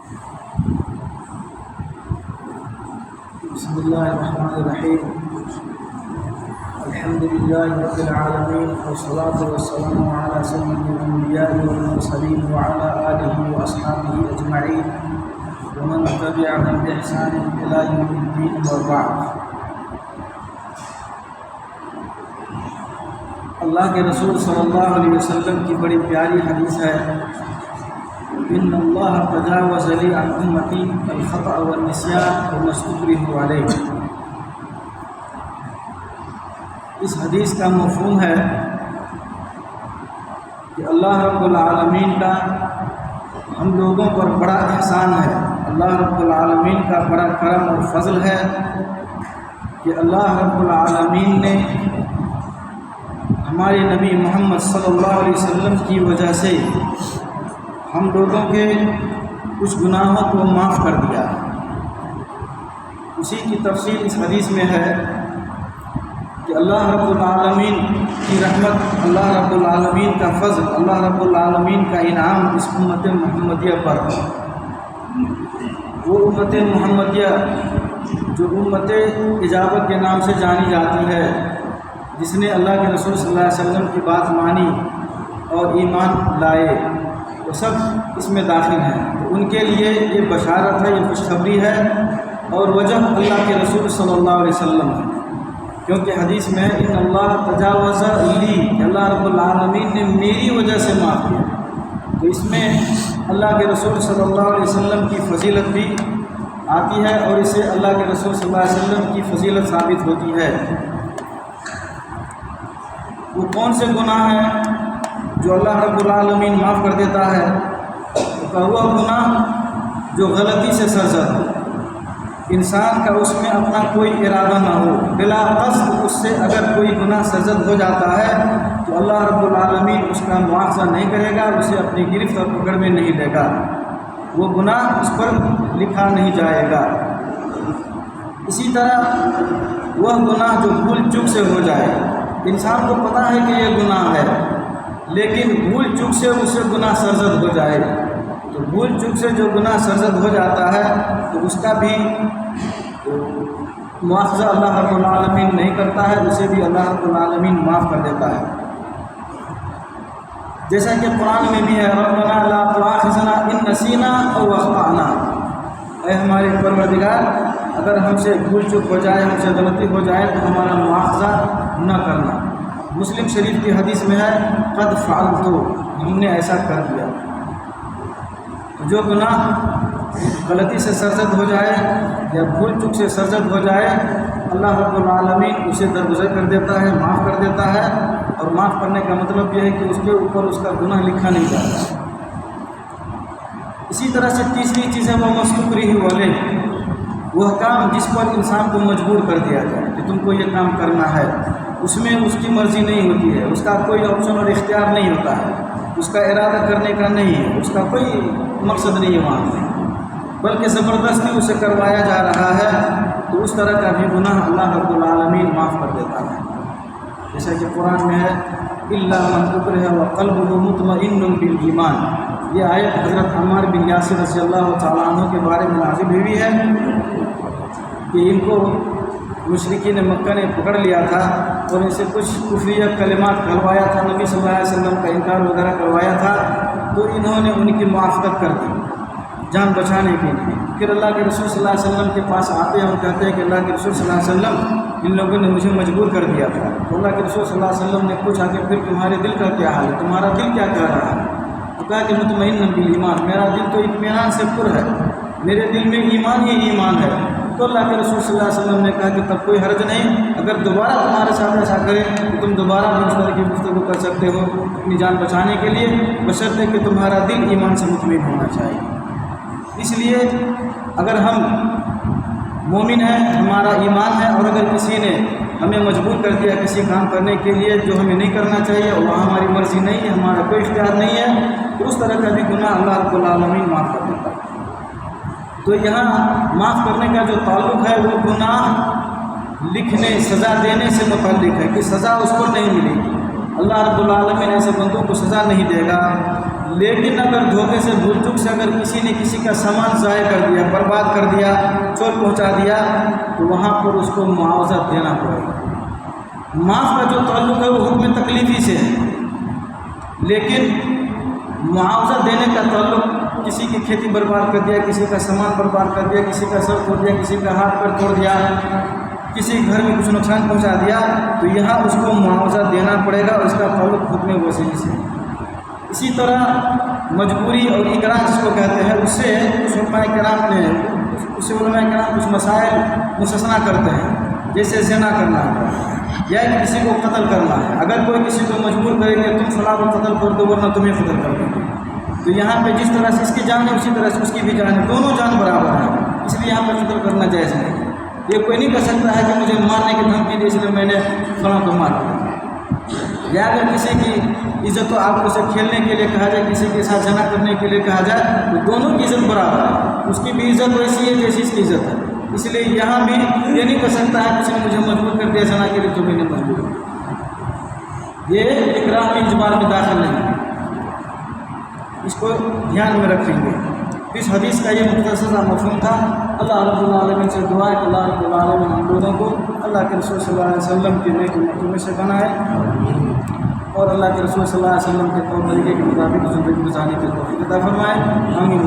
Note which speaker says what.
Speaker 1: بسم اللہ الرحمن الرحیم الحمد للہ رب العالمین والصلاة والسلام علی سید الانبیاء والمرسلین وعلی آلہ واصحابہ اجمعین ومن تبعهم بإحسان إلى يوم الدين وبعد۔ اللہ کے رسول صلی اللہ علیہ وسلم کی بڑی پیاری حدیث ہے، ان اللہ تجاوز لی عن امتی الخطأ والنسیان وما استکرہوا علیہ۔ اس حدیث کا مفہوم ہے کہ اللہ رب العالمین کا ہم لوگوں پر بڑا احسان ہے، اللہ رب العالمین کا بڑا کرم اور فضل ہے کہ اللہ رب العالمین نے ہمارے نبی محمد صلی اللہ علیہ وسلم کی وجہ سے ہم لوگوں کے کچھ گناہوں کو معاف کر دیا۔ اسی کی تفصیل اس حدیث میں ہے کہ اللہ رب العالمین کی رحمت، اللہ رب العالمین کا فضل، اللہ رب العالمین کا انعام اس امت محمدیہ پر، وہ امت محمدیہ جو امت اجابت کے نام سے جانی جاتی ہے، جس نے اللہ کے رسول صلی اللہ علیہ وسلم کی بات مانی اور ایمان لائے، وہ سب اس میں داخل ہیں۔ تو ان کے لیے یہ بشارت ہے، یہ خوشخبری ہے، اور وجہ اللہ کے رسول صلی اللہ علیہ وسلم ہے، کیونکہ حدیث میں ان اللہ تجاوز لی، اللہ رب العالمین نے میری وجہ سے معاف کیا۔ تو اس میں اللہ کے رسول صلی اللہ علیہ وسلم کی فضیلت بھی آتی ہے، اور اس سے اللہ کے رسول صلی اللہ علیہ وسلم کی فضیلت ثابت ہوتی ہے۔ وہ کون سے گناہ ہیں جو اللہ رب العالمین معاف کر دیتا ہے؟ تو وہ گناہ جو غلطی سے سرزد ہو، انسان کا اس میں اپنا کوئی ارادہ نہ ہو، بلا قصد اس سے اگر کوئی گناہ سرزد ہو جاتا ہے تو اللہ رب العالمین اس کا مواخذہ نہیں کرے گا، اسے اپنی گرفت اور پکڑ میں نہیں لے گا، وہ گناہ اس پر لکھا نہیں جائے گا۔ اسی طرح وہ گناہ جو بھول چوک سے ہو جائے، انسان کو پتہ ہے کہ یہ گناہ ہے، لیکن بھول چوک سے اسے گناہ سرزد ہو جائے، تو بھول چوک سے جو گناہ سرزد ہو جاتا ہے تو اس کا بھی مواخذہ اللہ رب العالمین نہیں کرتا ہے، اسے بھی اللہ رب العالمین معاف کر دیتا ہے۔ جیسا کہ قرآن میں بھی ہے، ربنا لا تؤاخذنا ان نسینا او اخطأنا، اے ہمارے پروردگار اگر ہم سے بھول چوک ہو جائے، ہم سے غلطی ہو جائے تو ہمارا مواخذہ نہ کرنا۔ مسلم شریف کی حدیث میں ہے قد فعلت، ہم نے ایسا کر دیا۔ جو گناہ غلطی سے سرزد ہو جائے یا بھول چوک سے سرزد ہو جائے، اللہ رب العالمین اسے درگزر کر دیتا ہے، معاف کر دیتا ہے، اور معاف کرنے کا مطلب یہ ہے کہ اس کے اوپر اس کا گناہ لکھا نہیں جاتا۔ اسی طرح سے تیسری چیز ہے وہ مستکرہ علیہ، وہ کام جس پر انسان کو مجبور کر دیا جائے کہ تم کو یہ کام کرنا ہے، اس میں اس کی مرضی نہیں ہوتی ہے، اس کا کوئی آپشن اور اختیار نہیں ہوتا ہے، اس کا ارادہ کرنے کا نہیں ہے، اس کا کوئی مقصد نہیں ہے وہاں میں، بلکہ زبردستی اسے کروایا جا رہا ہے، تو اس طرح کا بھی گناہ اللہ رب العالمین معاف کر دیتا ہے۔ جیسا کہ قرآن میں ہے الا من اکرہ وقلبہ مطمئن بالایمان، یہ آیت حضرت عمار بن یاسر رضی اللہ تعالیٰ عنہ کے بارے میں نازل ہوئی ہے کہ ان کو مشرکین مکہ نے پکڑ لیا تھا اور ان سے کچھ کفریہ کلمات کہلوایا تھا، نبی صلی اللہ علیہ وسلم کا انکار وغیرہ کروایا تھا، تو انہوں نے ان کی موافقت کر دی جان بچانے کے لیے۔ پھر اللہ کے رسول صلی اللہ علیہ وسلم کے پاس آتے ہیں اور کہتے ہیں کہ اللہ کے رسول صلی اللہ علیہ وسلم ان لوگوں نے مجھے مجبور کر دیا تھا۔ تو اللہ کے رسول صلی اللہ علیہ وسلم نے پوچھا کہ پھر تمہارے دل کا کیا حال ہے، تمہارا دل کیا کہہ رہا ہے؟ تو کہا کہ مطمئن بالایمان، میرا دل تو اطمینان سے پر ہے، میرے دل میں ایمان ہی ایمان ہے۔ تو اللہ کے رسول صلی اللہ علیہ وسلم نے کہا کہ تب کوئی حرج نہیں، اگر دوبارہ تمہارے ساتھ ایسا کرے تو تم دوبارہ بھی اس طرح کی گفتگو کر سکتے ہو اپنی جان بچانے کے لیے، بشرطے کہ تمہارا دل ایمان سے مطمئن ہونا چاہیے۔ اس لیے اگر ہم مومن ہیں، ہمارا ایمان ہے، اور اگر کسی نے ہمیں مجبور کر دیا کسی کام کرنے کے لیے جو ہمیں نہیں کرنا چاہیے اور وہاں ہماری مرضی نہیں ہے، ہمارا کوئی اختیار نہیں ہے، تو اس طرح کا بھی گناہ اللہ رب العالمین معاف کر دیتا ہے۔ تو یہاں معاف کرنے کا جو تعلق ہے وہ گناہ لکھنے، سزا دینے سے متعلق ہے کہ سزا اس کو نہیں ملے گی، اللہ رب العالمین ایسے بندوں کو سزا نہیں دے گا، لیکن اگر دھوکے سے بھول چک سے اگر کسی نے کسی کا سامان ضائع کر دیا، برباد کر دیا، چوٹ پہنچا دیا، تو وہاں پر اس کو معاوضہ دینا پڑے گا۔ معاف کا جو تعلق ہے وہ حکم تکلیفی سے ہے، لیکن معاوضہ دینے کا تعلق کسی کی کھیتی برباد کر دیا، کسی کا سامان برباد کر دیا، کسی کا سر توڑ دیا، کسی کا ہاتھ پیر توڑ دیا، کسی گھر میں کچھ نقصان پہنچا دیا، تو یہاں اس کو معاوضہ دینا پڑے گا، اس کا تعلق حکم وسیع سے۔ اسی طرح مجبوری اور اکراہ جس کو کہتے ہیں، اس سے علماء کرام کچھ مسائل مستثنا کرتے ہیں، جیسے زنا کرنا ہے یا کسی کو قتل کرنا ہے۔ اگر کوئی کسی کو مجبور کرے گا تم فلاں کو قتل کر دو ورنہ تمہیں قتل کر دیں گے، تو یہاں پہ جس طرح سے اس کی جان ہے اسی طرح سے اس کی بھی جان ہے، دونوں جان برابر ہے، اس لیے یہاں پہ قتل کرنا جائز نہیں۔ یہ کوئی نہیں کہہ سکتا ہے کہ مجھے مارنے کی دھمکی دی اس لیے میں نے فلاں کو مار دیا، یا اگر کسی کی عزت و آبرو سے کھیلنے کے لیے کہا جائے، کسی کے ساتھ جھگڑا کرنے کے لیے کہا جائے، تو دونوں کی عزت برابر ہے، اس کی بھی عزت ویسی ہے جیسی اس کی عزت ہے۔ اس لیے یہاں بھی یہ نہیں کہہ سکتا ہے کسی نے مجھے مجبور کر دیا جھگڑا کے لیے تو میں نے مجبور کیا، یہ اکراہ میں اجبار میں داخل نہیں ہے، اس کو دھیان میں رکھیں گے۔ اس حدیث کا یہ مختصر مفہوم تھا۔ اللہ رب العالمین سے دعا ہے کہ اللہ رب العالمین ہم لوگوں کو اللہ کے رسول صلی اللہ علیہ وسلم کے نیک امتوں میں سے بنائے، اور اللہ کے رسول صلی اللہ علیہ وسلم کے طور طریقے کے مطابق زندگی گزارنے کی توفیق عطا فرمائے۔ آمین۔